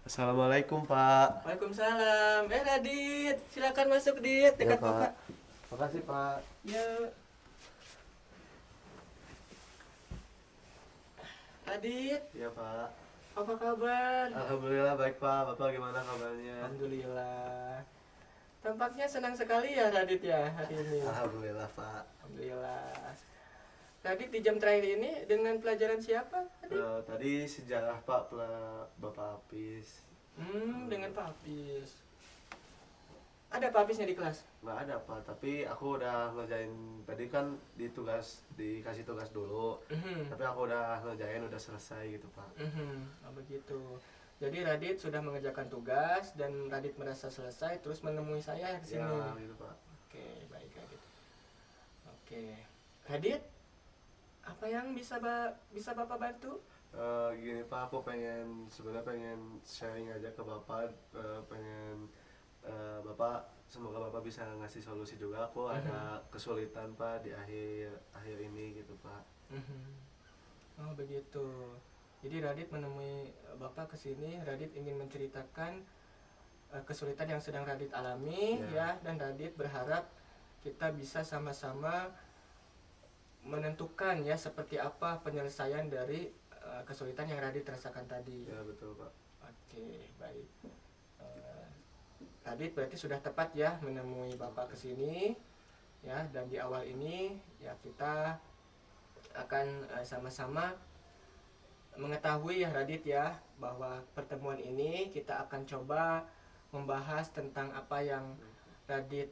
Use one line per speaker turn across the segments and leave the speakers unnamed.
Assalamualaikum Pak.
Waalaikumsalam. Radit, silakan masuk Dit,
Ya
dekat
Pak.
Bapak.
Makasih Pak.
Ya, Radit,
Ya Pak.
apa kabar?
Alhamdulillah baik Pak. Bapak gimana kabarnya?
Alhamdulillah. Tampaknya senang sekali ya Radit ya hari ini.
Alhamdulillah Pak.
Alhamdulillah. Radit di jam terakhir ini dengan pelajaran siapa, Radit?
Tadi sejarah Pak Bapak Apis.
Dengan Pak Apis. Ada Pak Apisnya di kelas?
Nggak ada Pak, tapi aku udah ngerjain tadi kan dikasih tugas dulu.
Mhm.
Tapi aku udah ngerjain udah selesai gitu Pak.
Oh begitu. Jadi Radit sudah mengerjakan tugas dan Radit merasa selesai terus menemui saya di sini.
Ya gitu Pak.
Oke, baik Radit. Oke. Radit, apa yang bisa Bapak bantu?
Gini Pak, aku sebenarnya pengen sharing aja ke Bapak, pengen Bapak semoga Bapak bisa ngasih solusi juga. Aku ada kesulitan Pak di akhir akhir ini gitu Pak.
Mhm. Oh begitu. Jadi Radit menemui Bapak ke sini, Radit ingin menceritakan kesulitan yang sedang Radit alami
Ya.
ya, dan Radit berharap kita bisa sama-sama menentukan ya seperti apa penyelesaian dari kesulitan yang Radit rasakan tadi.
Ya betul Pak.
Oke, baik. Eh, Radit berarti sudah tepat ya menemui Bapak ke sini ya, dan di awal ini ya kita akan sama-sama mengetahui ya Radit ya bahwa pertemuan ini kita akan coba membahas tentang apa yang Radit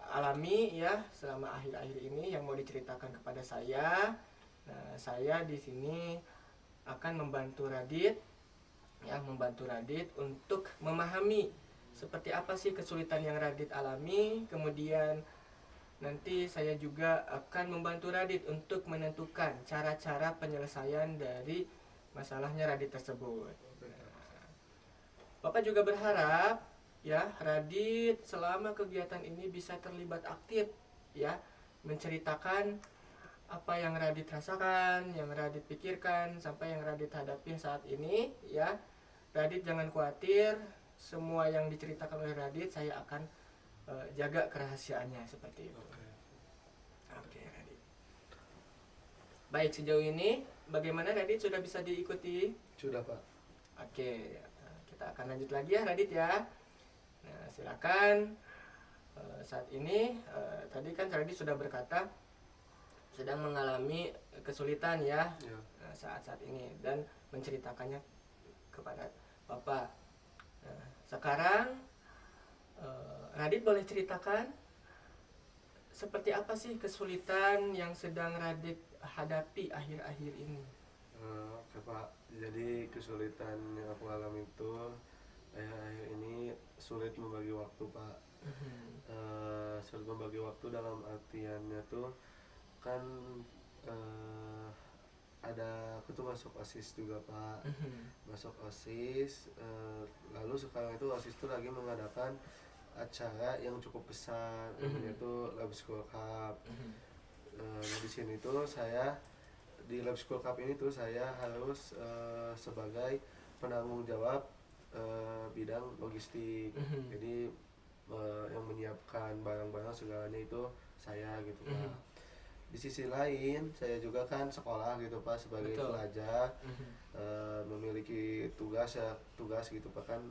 alami ya selama akhir-akhir ini yang mau diceritakan kepada saya. Nah, saya di sini akan membantu Radit untuk memahami seperti apa sih kesulitan yang Radit alami. Kemudian nanti saya juga akan membantu Radit untuk menentukan cara-cara penyelesaian dari masalahnya Radit tersebut. Bapak juga berharap ya Radit selama kegiatan ini bisa terlibat aktif ya, menceritakan apa yang Radit rasakan, yang Radit pikirkan, sampai yang Radit hadapi saat ini ya. Radit jangan khawatir, semua yang diceritakan oleh Radit saya akan jaga kerahasiaannya seperti itu. Oke, Radit. Baik, sejauh ini bagaimana Radit, sudah bisa diikuti?
Sudah Pak.
Oke, kita akan lanjut lagi ya Radit ya. Nah, silakan. Saat ini tadi kan Radit sudah berkata sedang mengalami kesulitan ya
Ya.
saat-saat ini dan menceritakannya kepada Bapak. Nah, sekarang Radit boleh ceritakan seperti apa sih kesulitan yang sedang Radit hadapi akhir-akhir ini?
Oke Pak. Jadi kesulitan yang aku alami itu akhir-akhir ini sulit membagi waktu Pak. Sulit membagi waktu dalam artiannya tuh kan aku tuh masuk OSIS juga Pak. Masuk OSIS, lalu sekarang itu OSIS tuh lagi mengadakan acara yang cukup besar, yaitu Lab School Cup. Nah di sini tuh di Lab School Cup ini tuh saya harus sebagai penanggung jawab bidang logistik. Jadi yang menyiapkan barang-barang segalanya itu saya gitu Pak. Di sisi lain saya juga kan sekolah gitu Pak sebagai
Betul.
pelajar, memiliki tugas gitu Pak kan.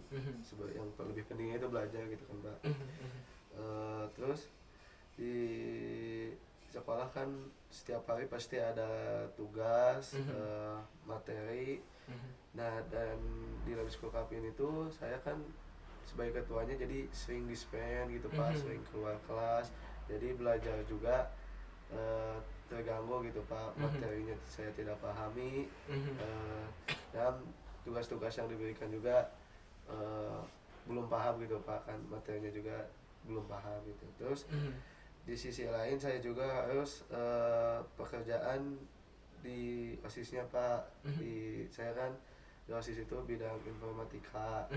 Yang lebih pentingnya itu belajar gitu kan Pak. Terus di sekolah kan setiap hari pasti ada tugas, materi. Nah dan di Lab School Cup ini tuh saya kan sebagai ketuanya jadi sering dispen gitu Pak, sering keluar kelas, jadi belajar juga terganggu gitu Pak, materinya saya tidak pahami, dan tugas-tugas yang diberikan juga belum paham gitu Pak, kan materinya juga belum paham gitu. Terus di sisi lain saya juga harus pekerjaan di OSISnya Pak. Saya kan di OSIS itu bidang informatika.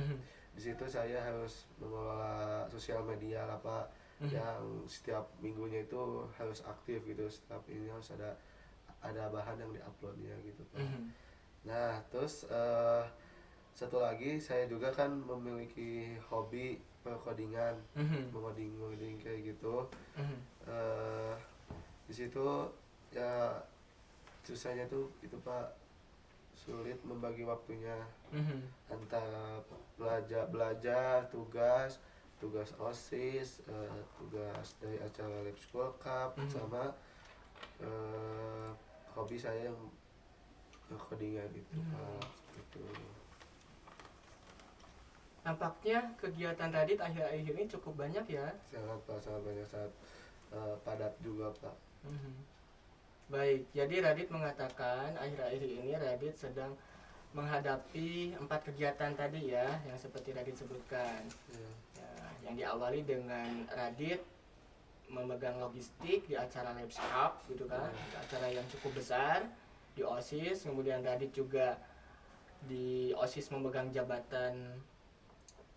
Di situ saya harus mengelola sosial media lah Pak, yang setiap minggunya itu harus aktif gitu, setiap ini harus ada bahan yang diuploadnya gitu Pak. Nah terus satu lagi saya juga kan memiliki hobi perkodingan, mengoding kayak gitu. Eh, di situ ya susahnya tuh itu Pak, sulit membagi waktunya antara belajar tugas OSIS, tugas dari acara Lab School Cup, sama hobi saya yang codingan gitu Pak. Gitu.
Nampaknya kegiatan Radit akhir-akhir ini cukup banyak ya.
Sangat Pak, sangat banyak, sangat padat juga Pak.
Baik, jadi Radit mengatakan akhir-akhir ini Radit sedang menghadapi 4 kegiatan tadi ya, yang seperti Radit sebutkan. Ya, yang diawali dengan Radit memegang logistik di acara Labs Cup gitu kan, acara yang cukup besar di OSIS. Kemudian Radit juga di OSIS memegang jabatan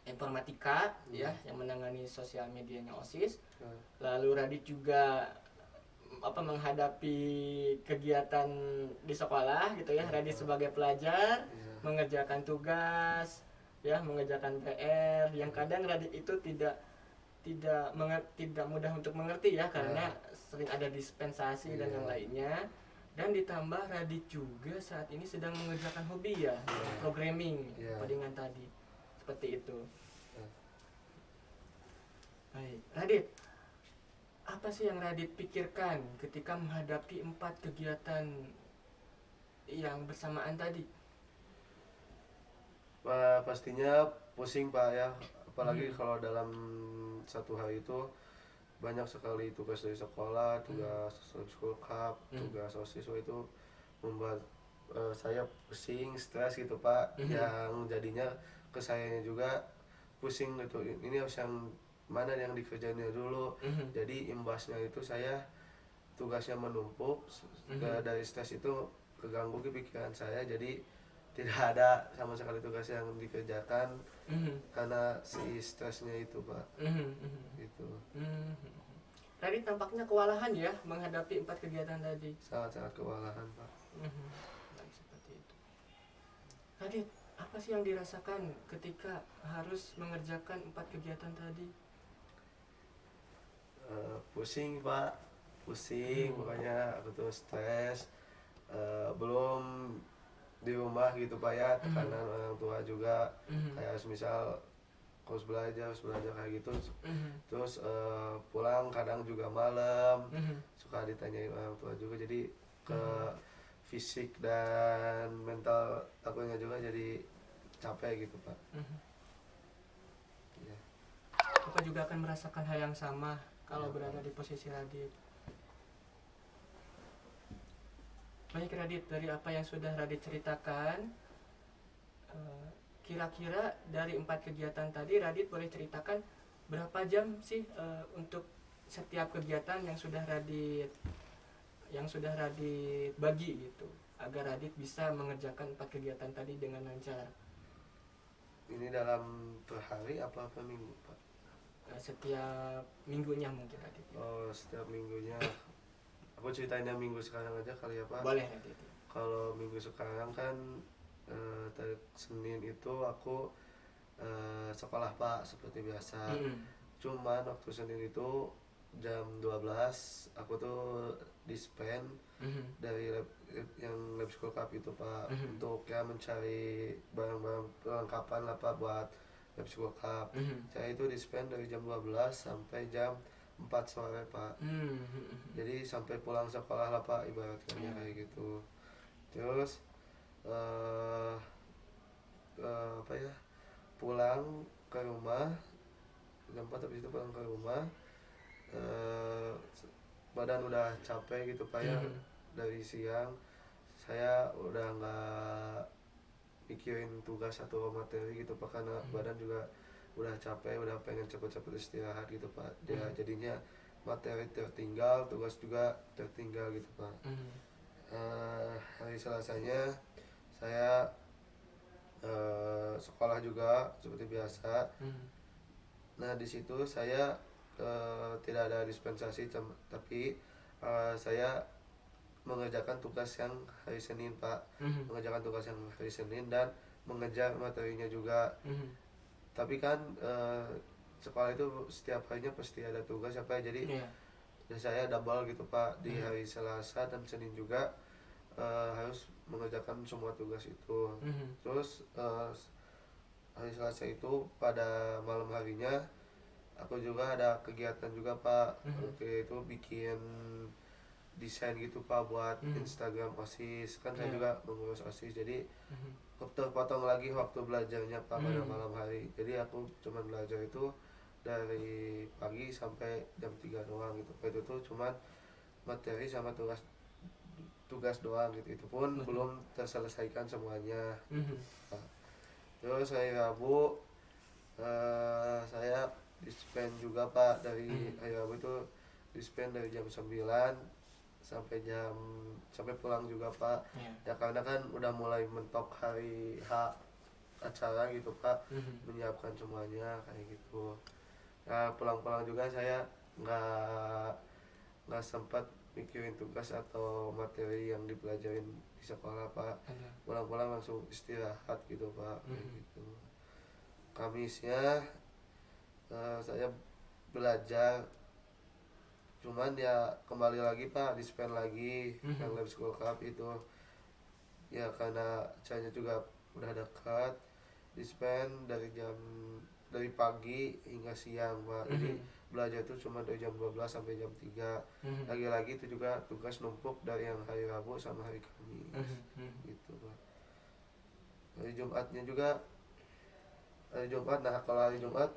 informatika ya, yang menangani sosial medianya OSIS. Lalu Radit juga menghadapi kegiatan di sekolah gitu ya, Radit sebagai pelajar mengerjakan tugas ya, mengerjakan PR yang kadang Radit itu tidak mudah untuk mengerti ya, karena sering ada dispensasi dan yang lainnya. Dan ditambah Radit juga saat ini sedang mengerjakan hobi ya, programming, codingan tadi, seperti itu. Baik, Radit, apa sih yang Radit pikirkan ketika menghadapi 4 kegiatan yang bersamaan tadi?
Pastinya pusing Pak ya, apalagi kalau dalam satu hari itu banyak sekali tugas dari sekolah, tugas school cup, tugas OSIS, itu membuat saya pusing, stres gitu Pak. Yang jadinya ke sayanya juga pusing gitu, ini harus yang mana yang dikerjainnya dulu. Jadi imbasnya itu saya tugasnya menumpuk, dari stres itu keganggu ke pikiran saya, jadi tidak ada sama sekali tugas yang dikerjakan karena si stresnya itu Pak. Gitu.
Radit tampaknya kewalahan ya menghadapi 4 kegiatan tadi.
Sangat-sangat kewalahan Pak.
Seperti itu. Radit, apa sih yang dirasakan ketika harus mengerjakan 4 kegiatan tadi?
Pusing Pak, pusing, pokoknya aku tuh stres. Belum di rumah gitu Pak ya, tekanan orang tua juga, kayak misal harus belajar kayak gitu. Terus pulang kadang juga malam, suka ditanyain orang tua juga, jadi ke fisik dan mental akunya juga jadi capek gitu Pak.
Bapak juga akan merasakan hal yang sama kalau berada di posisi Radit. Baik Radit, dari apa yang sudah Radit ceritakan, kira-kira dari 4 kegiatan tadi Radit boleh ceritakan berapa jam sih untuk setiap kegiatan yang sudah Radit bagi gitu, agar Radit bisa mengerjakan 4 kegiatan tadi dengan lancar?
Ini dalam per hari apa minggu Pak?
Setiap minggunya mungkin Radit.
Oh, setiap minggunya. Aku ceritain yang minggu sekarang aja kali ya Pak.
Boleh Radit.
Kalau minggu sekarang kan dari Senin itu aku sekolah Pak seperti biasa. Cuman waktu Senin itu jam 12 aku tuh dispen dari lab school cup itu Pak, untuk ya mencari barang-barang perlengkapan lah Pak buat lab school cup. Saya itu dispen dari jam 12 sampai jam 4 sore Pak. Jadi sampai pulang sekolah lah Pak, ibaratnya kayak gitu. Terus pulang ke rumah jam 4, habis itu pulang ke rumah, badan udah capek gitu Pak ya. Dari siang saya udah nggak mikirin tugas atau materi gitu Pak, karena badan juga udah capek, udah pengen cepet-cepet istirahat gitu Pak. Jadinya materi tertinggal, tugas juga tertinggal gitu Pak. Hari Selasanya saya sekolah juga seperti biasa. Nah di situ saya tidak ada dispensasi, tapi saya mengerjakan tugas yang hari Senin Pak, mengerjakan tugas yang hari Senin, dan mengejar materinya juga. Tapi kan sekolah itu setiap harinya pasti ada tugas apa ya, jadi ya saya double gitu Pak, di hari Selasa dan Senin juga harus mengerjakan semua tugas itu. Terus hari Selasa itu pada malam harinya aku juga ada kegiatan juga Pak. Waktu itu bikin desain gitu Pak buat Instagram OSIS, kan saya juga mengurus OSIS, jadi terpotong lagi waktu belajarnya Pak pada malam hari. Jadi aku cuma belajar itu dari pagi sampai jam 3 doang gitu. Itu tuh cuma materi sama tugas doang gitu. Itu pun belum terselesaikan semuanya. Nah, terus hari Rabu saya dispen juga Pak, dari hari Rabu itu dispen dari jam 9 sampai pulang juga Pak. Ya karena kan udah mulai mentok hari H acara gitu Pak, menyiapkan semuanya kayak gitu. Nah pulang-pulang juga saya nggak sempat mikirin tugas atau materi yang dipelajarin di sekolah Pak. Pulang-pulang langsung istirahat gitu Pak. Kayak gitu. Kamisnya saya belajar, cuman ya kembali lagi Pak, dispen lagi yang Lab School Cup itu ya karena acaranya juga udah dekat, dispen dari pagi hingga siang Pak. Jadi belajar itu cuma dari jam 12 sampai jam 3. Lagi-lagi itu juga tugas numpuk dari yang hari Rabu sama hari Kamis gitu Pak. Hari Jumatnya juga nah kalau hari Jumat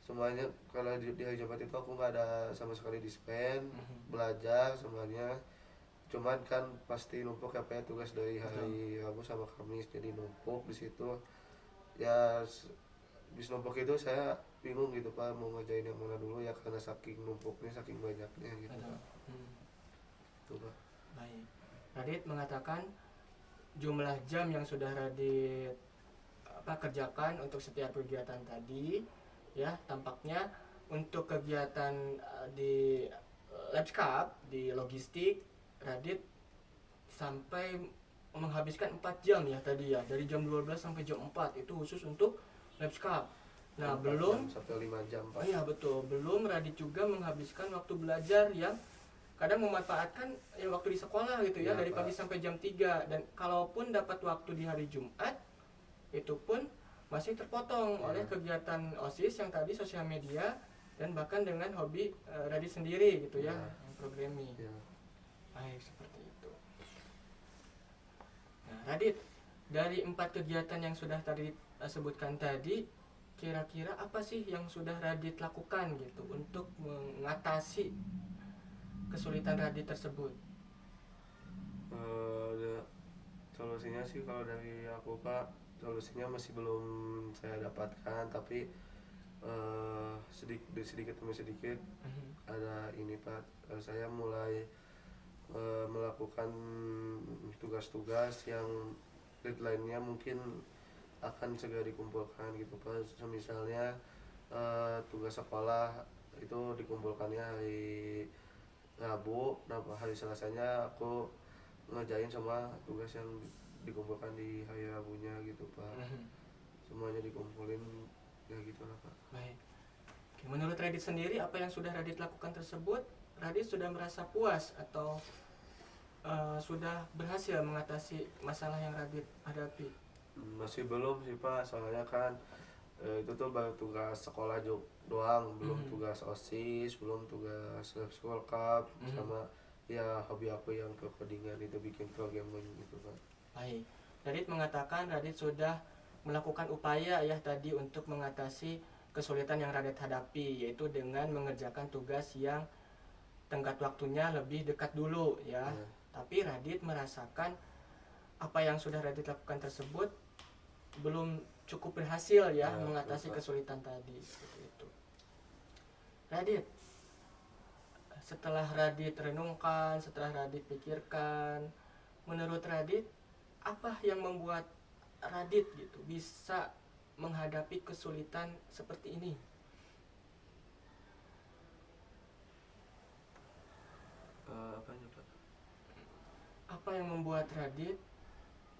semuanya, kalau di hari Jumat itu aku nggak ada sama sekali dispen, belajar semuanya. Cuman kan pasti numpuk ya Pak, tugas dari hari Rabu sama Kamis, jadi numpuk di situ. Ya bis numpuk itu saya bingung gitu Pak, mau ngerjain yang mana dulu ya, karena saking numpuknya, saking banyaknya gitu Pak. Itu Pak.
Baik. Radit mengatakan jumlah jam yang sudah Radit kerjakan untuk setiap kegiatan tadi, ya tampaknya untuk kegiatan di Labs Cup, di logistik, Radit sampai menghabiskan 4 jam ya tadi ya, dari jam 12 sampai jam 4 itu khusus untuk Labs Cup. Nah belum
sampai 5 jam Pak.
Iya betul, belum Radit juga menghabiskan waktu belajar yang kadang memanfaatkan waktu di sekolah gitu ya, dari pagi sampai jam 3. Dan kalaupun dapat waktu di hari Jumat, itu pun masih terpotong oleh kegiatan OSIS yang tadi, sosial media, dan bahkan dengan hobi Radit sendiri gitu ya, programming. Baik, seperti itu. Nah Radit, dari 4 kegiatan yang sudah tadi sebutkan tadi, kira-kira apa sih yang sudah Radit lakukan gitu untuk mengatasi kesulitan Radit tersebut?
Solusinya sih kalau dari aku Pak, solusinya masih belum saya dapatkan, tapi sedikit demi sedikit ada ini Pak. Saya mulai melakukan tugas-tugas yang deadline-nya mungkin akan segera dikumpulkan gitu Pak. Misalnya tugas sekolah itu dikumpulkannya hari Rabu, nah hari Selasanya aku ngerjain sama tugas yang dikumpulkan di hari Rabunya gitu Pak. Semuanya dikumpulin ya gitu lah Pak.
Baik. Menurut Radit sendiri, apa yang sudah Radit lakukan tersebut, Radit sudah merasa puas atau sudah berhasil mengatasi masalah yang Radit hadapi?
Masih belum sih Pak, soalnya kan itu tuh baru tugas sekolah doang, belum tugas OSIS, belum tugas Lab School Cup, sama ya hobi aku yang codingan itu, bikin programming gitu Pak.
Baik. Radit mengatakan Radit sudah melakukan upaya ya tadi untuk mengatasi kesulitan yang Radit hadapi, yaitu dengan mengerjakan tugas yang tenggat waktunya lebih dekat dulu ya. Tapi Radit merasakan apa yang sudah Radit lakukan tersebut belum cukup berhasil ya mengatasi kesulitan tadi seperti itu. Radit, setelah Radit renungkan, setelah Radit pikirkan, menurut Radit apa yang membuat Radit gitu bisa menghadapi kesulitan seperti ini?
Apanya Pak?
Apa yang membuat Radit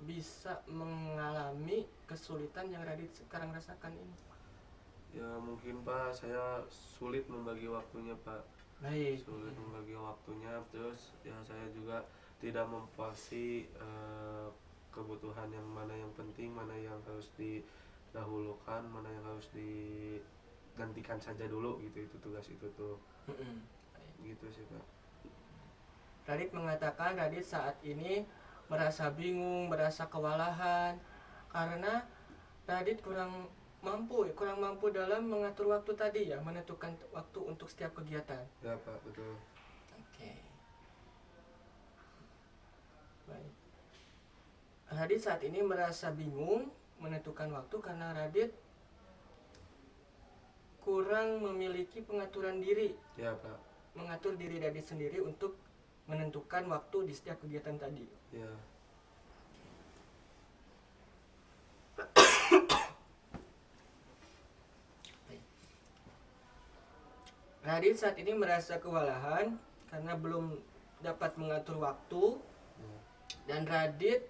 bisa mengalami kesulitan yang Radit sekarang rasakan ini?
Ya mungkin Pak, saya sulit membagi waktunya Pak.
Baik.
Sulit membagi waktunya, terus ya saya juga tidak mempuasi kebutuhan yang mana yang penting, mana yang harus didahulukan, mana yang harus digantikan saja dulu gitu, itu tugas itu tuh. Gitu sih Pak.
Radit mengatakan Radit saat ini merasa bingung, merasa kewalahan karena Radit kurang mampu dalam mengatur waktu tadi ya, menentukan waktu untuk setiap kegiatan.
Ya Pak, betul.
Oke. Baik. Radit saat ini merasa bingung menentukan waktu karena Radit kurang memiliki pengaturan diri.
Ya Pak.
Mengatur diri Radit sendiri untuk menentukan waktu di setiap kegiatan tadi.
Ya.
Radit saat ini merasa kewalahan karena belum dapat mengatur waktu, dan Radit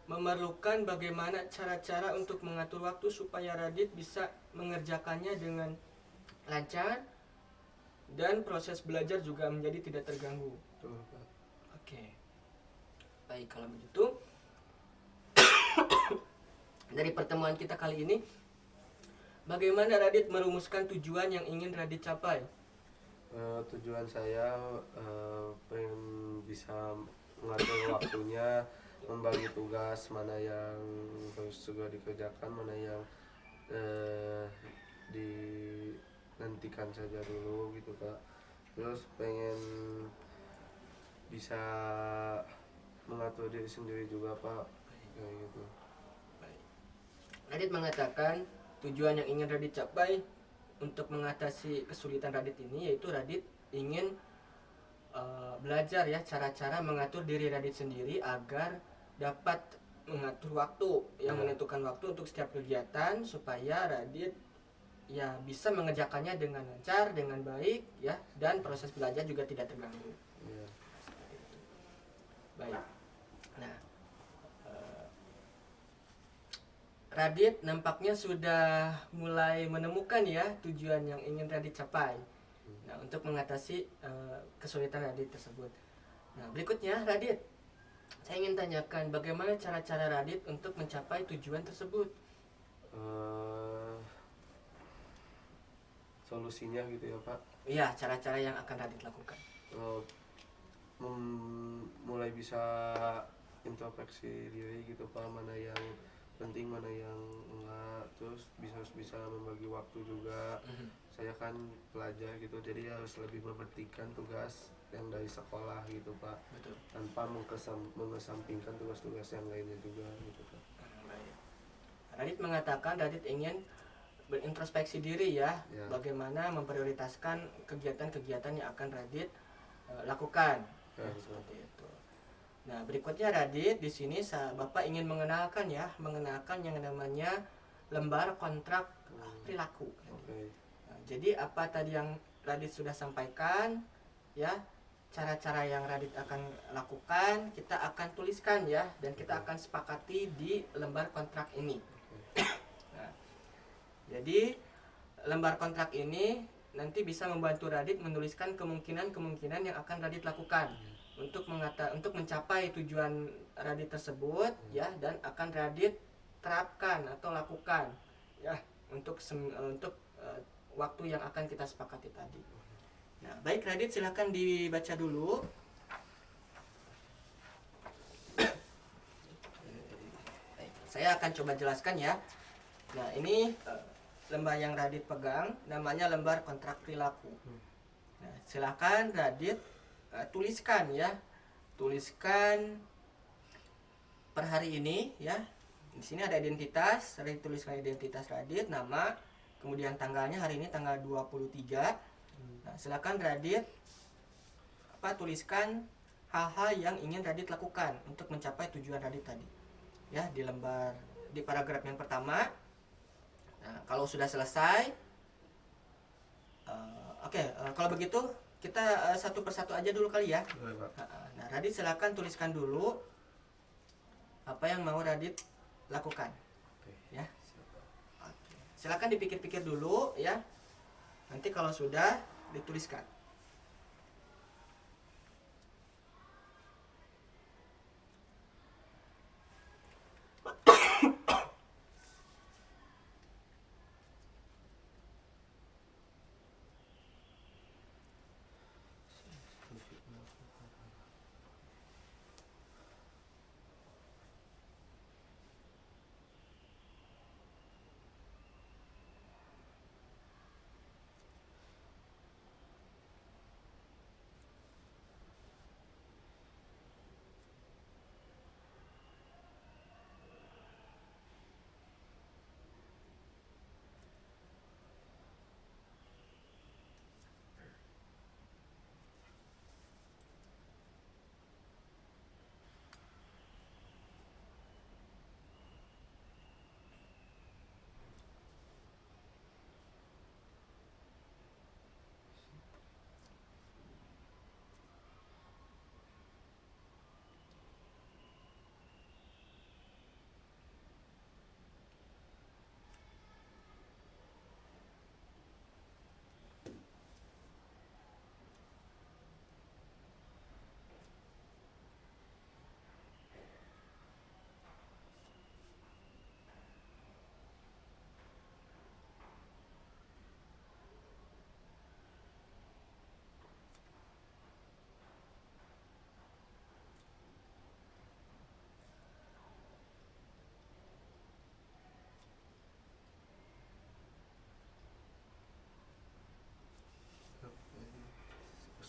memerlukan bagaimana cara-cara untuk mengatur waktu supaya Radit bisa mengerjakannya dengan lancar dan proses belajar juga menjadi tidak terganggu.
Betul Pak.
Oke. Baik, kalau begitu dari pertemuan kita kali ini, bagaimana Radit merumuskan tujuan yang ingin Radit capai?
Tujuan saya pengen bisa mengatur waktunya, membagi tugas mana yang harus segera dikerjakan, mana yang dinantikan saja dulu gitu Pak. Terus pengen bisa mengatur diri sendiri juga Pak, kayak gitu.
Radit mengatakan tujuan yang ingin Radit capai untuk mengatasi kesulitan Radit ini yaitu Radit ingin belajar ya cara-cara mengatur diri Radit sendiri agar dapat mengatur waktu yang menentukan waktu untuk setiap kegiatan supaya Radit ya bisa mengerjakannya dengan lancar, dengan baik ya, dan proses belajar juga tidak terganggu.
Ya.
Baik. Nah, Radit nampaknya sudah mulai menemukan ya tujuan yang ingin Radit capai. Nah, untuk mengatasi kesulitan Radit tersebut. Nah, berikutnya Radit, saya ingin tanyakan bagaimana cara-cara Radit untuk mencapai tujuan tersebut.
Solusinya gitu ya Pak.
Iya, cara-cara yang akan Radit lakukan.
Mulai bisa introspeksi diri gitu Pak, mana yang penting mana yang enggak, terus harus bisa membagi waktu juga. Saya kan pelajar gitu, jadi harus lebih mementingkan tugas yang dari sekolah gitu Pak.
Betul.
Tanpa mengesampingkan tugas-tugas yang lainnya juga gitu Pak.
Baik. Radit mengatakan Radit ingin berintrospeksi diri ya, bagaimana memprioritaskan kegiatan-kegiatan yang akan Radit lakukan.
Ya,
seperti itu. Nah, berikutnya Radit di sini Bapak ingin mengenalkan yang namanya lembar kontrak perilaku.
Okay.
Nah, jadi apa tadi yang Radit sudah sampaikan ya, cara-cara yang Radit akan lakukan kita akan tuliskan ya, dan kita akan sepakati di lembar kontrak ini. Nah, jadi lembar kontrak ini nanti bisa membantu Radit menuliskan kemungkinan-kemungkinan yang akan Radit lakukan untuk mencapai tujuan Radit tersebut ya, dan akan Radit terapkan atau lakukan ya untuk waktu yang akan kita sepakati tadi. Nah, baik Radit, silakan dibaca dulu. Saya akan coba jelaskan ya. Nah, ini lembar yang Radit pegang namanya lembar kontrak perilaku. Nah, silakan Radit tuliskan per hari ini ya. Di sini ada identitas, Radit tuliskan identitas Radit, nama, kemudian tanggalnya hari ini tanggal 23. Nah, silakan Radit tuliskan hal-hal yang ingin Radit lakukan untuk mencapai tujuan Radit tadi. Ya, di paragraf yang pertama. Nah, kalau sudah selesai, kalau begitu kita satu persatu aja dulu kali ya.
Boleh, Pak.
Nah, Radit silakan tuliskan dulu apa yang mau Radit lakukan.
Oke.
Ya. Oke. Silakan dipikir-pikir dulu ya. Nanti kalau sudah dituliskan.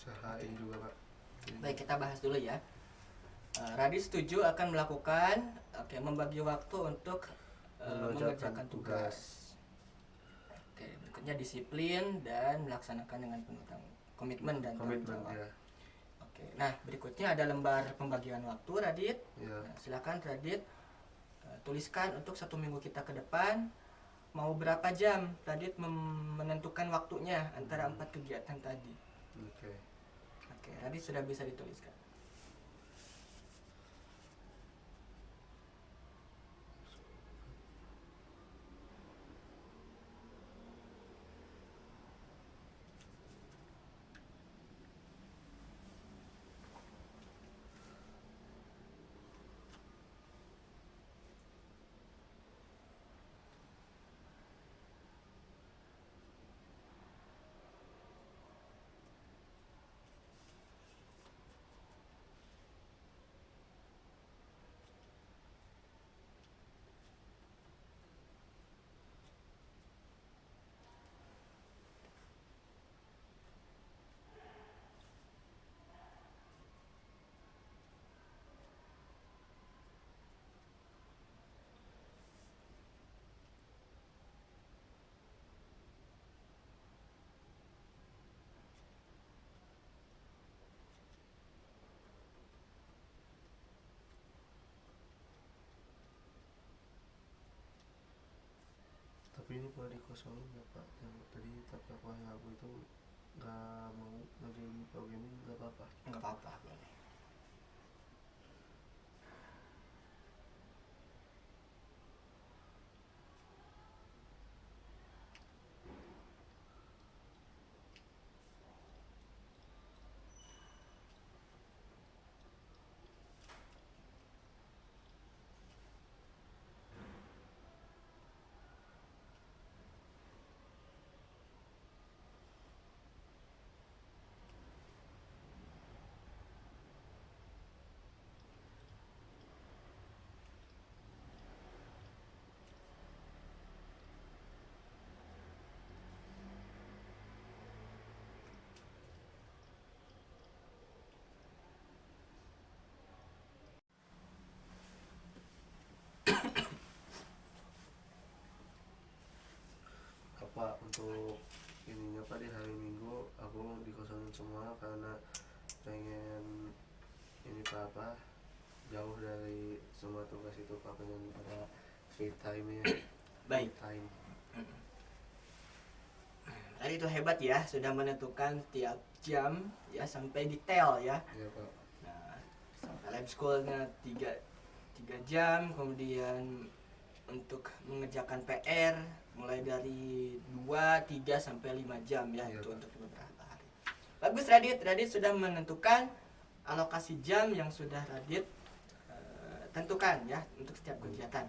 Usahain juga Pak.
Baik, kita bahas dulu ya. Radit setuju akan melakukan membagi waktu untuk mengerjakan tugas. Oke, berikutnya disiplin dan melaksanakan dengan penuh komitmen dan tanggung jawab.
Ya.
Oke, nah berikutnya ada lembar pembagian waktu Radit.
Ya.
Nah, silakan Radit tuliskan untuk 1 minggu kita ke depan mau berapa jam Radit menentukan waktunya antara 4 kegiatan tadi.
Oke.
Oke, Radit sudah bisa dituliskan.
Tapi ini boleh dikosongin ya Pak, yang tadi tapi aku yang aku itu nggak mau lagi programming, nggak apa-apa.
Enggak apa-apa, boleh.
Apa untuk ininya Pak, di hari Minggu aku dikosongin semua karena pengen ini Pak, apa jauh dari semua tugas itu Pak, pengen ada free time ya.
Baik.
Free time.
Tadi itu hebat ya, sudah menentukan tiap jam ya sampai detail ya.
Iya Pak.
Nah, sampai lab schoolnya 3 3 jam, kemudian untuk mengerjakan PR mulai dari 2, 3 sampai 5 jam ya,
Iya,
itu
Pak.
untuk beberapa hari. Bagus Radit, Radit sudah menentukan alokasi jam yang sudah Radit tentukan ya untuk setiap kegiatan.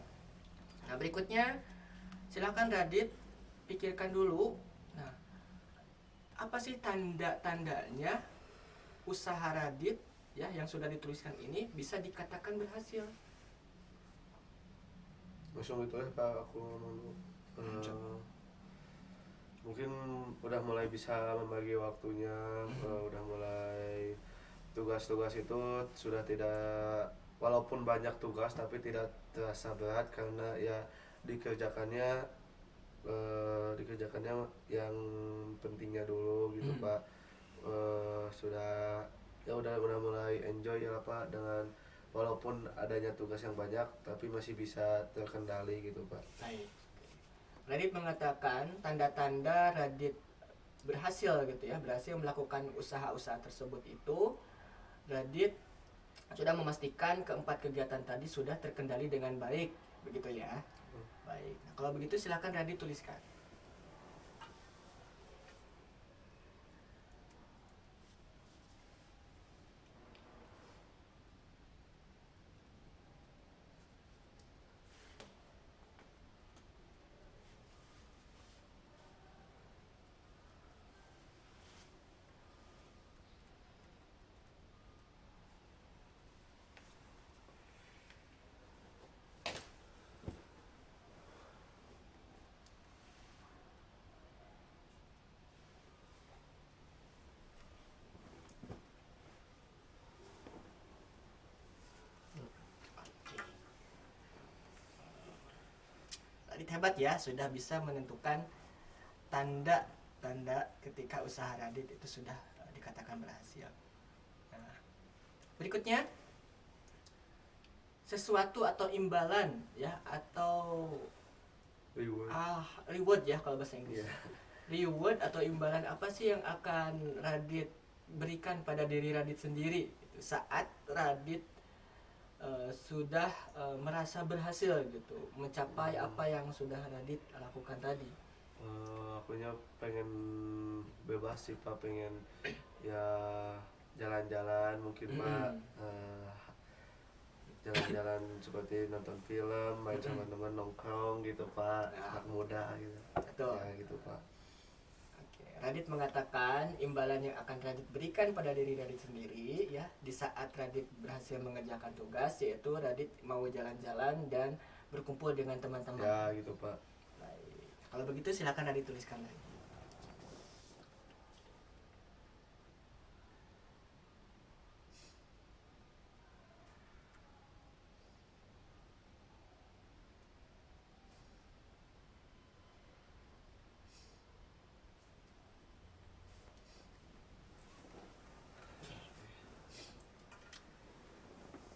Nah, berikutnya silakan Radit pikirkan dulu. Nah, apa sih tanda-tandanya usaha Radit ya yang sudah dituliskan ini bisa dikatakan berhasil?
Langsung itu ya Pak, aku ngomong dulu. Mungkin udah mulai bisa membagi waktunya, udah mulai tugas-tugas itu sudah tidak, walaupun banyak tugas tapi tidak terasa berat karena ya dikerjakannya dikerjakannya yang pentingnya dulu gitu Pak. Sudah ya udah mulai enjoy ya Pak, dengan walaupun adanya tugas yang banyak tapi masih bisa terkendali gitu Pak.
Baik. Radit mengatakan tanda-tanda Radit berhasil gitu ya, berhasil melakukan usaha-usaha tersebut itu Radit sudah memastikan keempat kegiatan tadi sudah terkendali dengan baik, begitu ya. Baik. Nah, kalau begitu silakan Radit tuliskan. Radit hebat ya, sudah bisa menentukan tanda-tanda ketika usaha Radit itu sudah dikatakan berhasil. Nah, berikutnya sesuatu atau imbalan ya, atau reward ya kalau bahasa Inggris.
Iya.
Reward atau imbalan apa sih yang akan Radit berikan pada diri Radit sendiri gitu, saat Radit sudah merasa berhasil gitu mencapai apa yang sudah Radit lakukan tadi.
Akunya pengen bebas sih Pak, pengen ya jalan-jalan mungkin Pak, jalan-jalan seperti nonton film, main sama teman, nongkrong gitu Pak,
Nah.
anak muda gitu.
Betul.
Ya gitu Pak.
Oke, Radit mengatakan imbalan yang akan Radit berikan pada diri Radit sendiri ya di saat Radit berhasil mengerjakan tugas, yaitu Radit mau jalan-jalan dan berkumpul dengan teman-teman.
Ya gitu Pak.
Baik. Kalau begitu silakan Radit tuliskan lagi.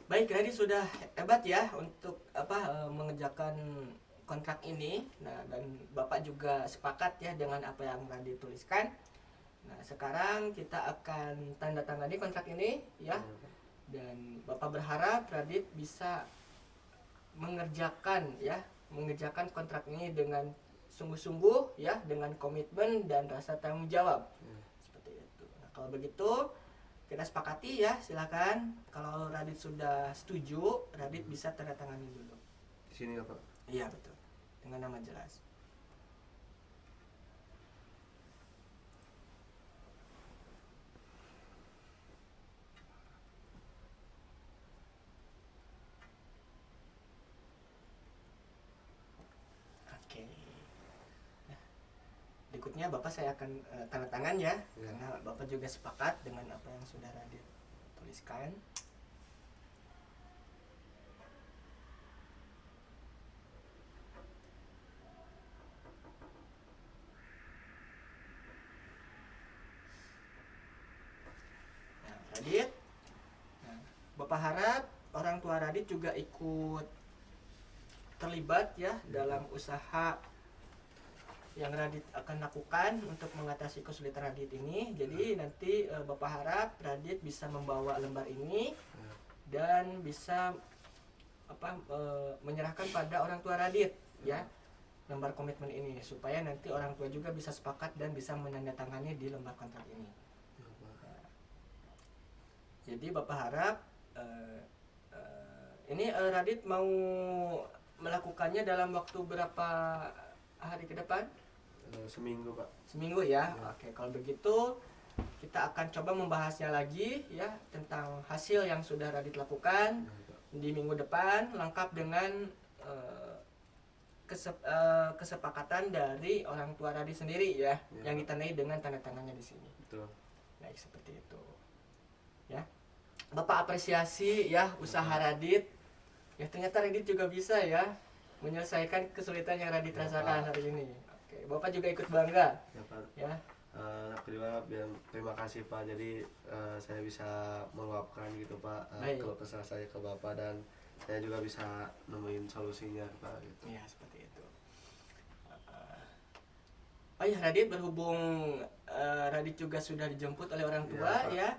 Baik, Radit sudah hebat ya untuk mengerjakan kontrak ini. Nah, dan Bapak juga sepakat ya dengan apa yang Radit tuliskan. Nah, sekarang kita akan tanda tangani kontrak ini ya. Dan Bapak berharap Radit bisa mengerjakan kontrak ini dengan sungguh-sungguh ya, dengan komitmen dan rasa tanggung jawab. Seperti itu. Nah, kalau begitu kita sepakati ya, silakan. Kalau Radit sudah setuju, Radit bisa tanda tangani dulu.
Di sini ya Pak.
Iya betul, dengan nama jelas. Oke. Nah, berikutnya Bapak saya akan tanda tangan ya, karena Bapak juga sepakat dengan apa yang sudah Radit tuliskan. Nah, Radit, nah, Bapak harap orang tua Radit juga ikut terlibat ya dalam usaha yang Radit akan lakukan untuk mengatasi kesulitan Radit ini. Jadi nanti Bapak harap Radit bisa membawa lembar ini dan bisa menyerahkan pada orang tua Radit ya lembar komitmen ini supaya nanti orang tua juga bisa sepakat dan bisa menandatangani di lembar kontrak ini. Jadi Bapak harap ini Radit mau melakukannya dalam waktu berapa hari ke depan?
Seminggu Pak.
Seminggu ya. Oke, kalau begitu kita akan coba membahasnya lagi ya tentang hasil yang sudah Radit lakukan di minggu depan lengkap dengan kesepakatan dari orang tua Radit sendiri ya, yang ditandai dengan tanda tangannya di sini.
Betul.
Baik, seperti itu. Ya. Bapak apresiasi ya usaha Radit. Ya ternyata Radit juga bisa ya menyelesaikan kesulitan yang Radit rasakan hari ini. Oke, Bapak juga ikut bangga.
Ya Pak.
Ya.
Terima kasih Pak. Jadi saya bisa meluapkan gitu Pak kalau kesal saya ke Bapak, dan saya juga bisa nemuin solusinya Pak gitu.
Ya seperti itu. Oh ya Radit, berhubung Radit juga sudah dijemput oleh orang tua ya.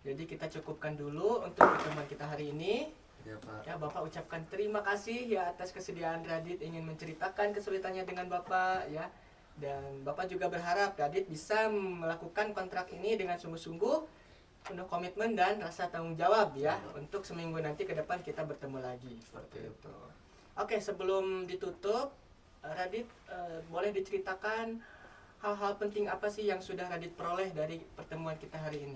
Jadi kita cukupkan dulu untuk pertemuan kita hari ini.
Ya Pak.
Ya Bapak ucapkan terima kasih ya atas kesediaan Radit ingin menceritakan kesulitannya dengan Bapak ya. Dan Bapak juga berharap Radit bisa melakukan kontrak ini dengan sungguh-sungguh, penuh komitmen dan rasa tanggung jawab ya. Untuk seminggu nanti ke depan kita bertemu lagi seperti itu. Oke, sebelum ditutup Radit boleh diceritakan hal-hal penting apa sih yang sudah Radit peroleh dari pertemuan kita hari ini?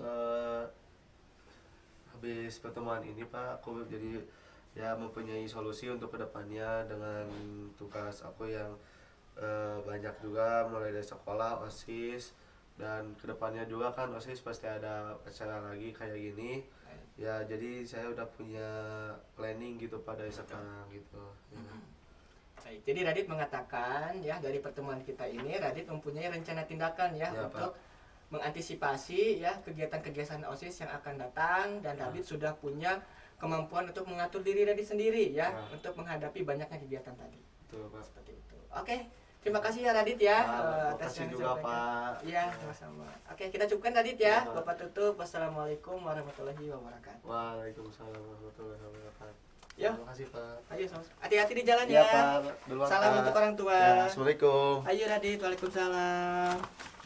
Habis pertemuan ini Pak, aku jadi ya mempunyai solusi untuk kedepannya dengan tugas aku yang banyak juga, mulai dari sekolah, OSIS, dan kedepannya juga kan OSIS pasti ada acara lagi kayak gini. Ya jadi saya udah punya planning gitu pada sekarang gitu.
Baik, jadi Radit mengatakan ya dari pertemuan kita ini Radit mempunyai rencana tindakan ya untuk mengantisipasi ya kegiatan-kegiatan OSIS yang akan datang, dan Radit sudah punya kemampuan untuk mengatur diri Radit sendiri ya untuk menghadapi banyaknya kegiatan tadi.
Betul Pak.
Seperti itu. Oke. Terima kasih ya Radit ya
atas yang juga Pak.
Iya, sama-sama. Oke, kita cukupkan Radit ya. Bapak tutup. Wassalamualaikum warahmatullahi wabarakatuh.
Waalaikumsalam warahmatullahi wabarakatuh.
Ya.
Terima kasih Pak.
Ayo, hati-hati di jalan
ya.
ya.
Pak. Duluan,
Salam
Pak.
untuk orang tua.
Ya, Assalamualaikum.
Ayo Radit, waalaikumsalam.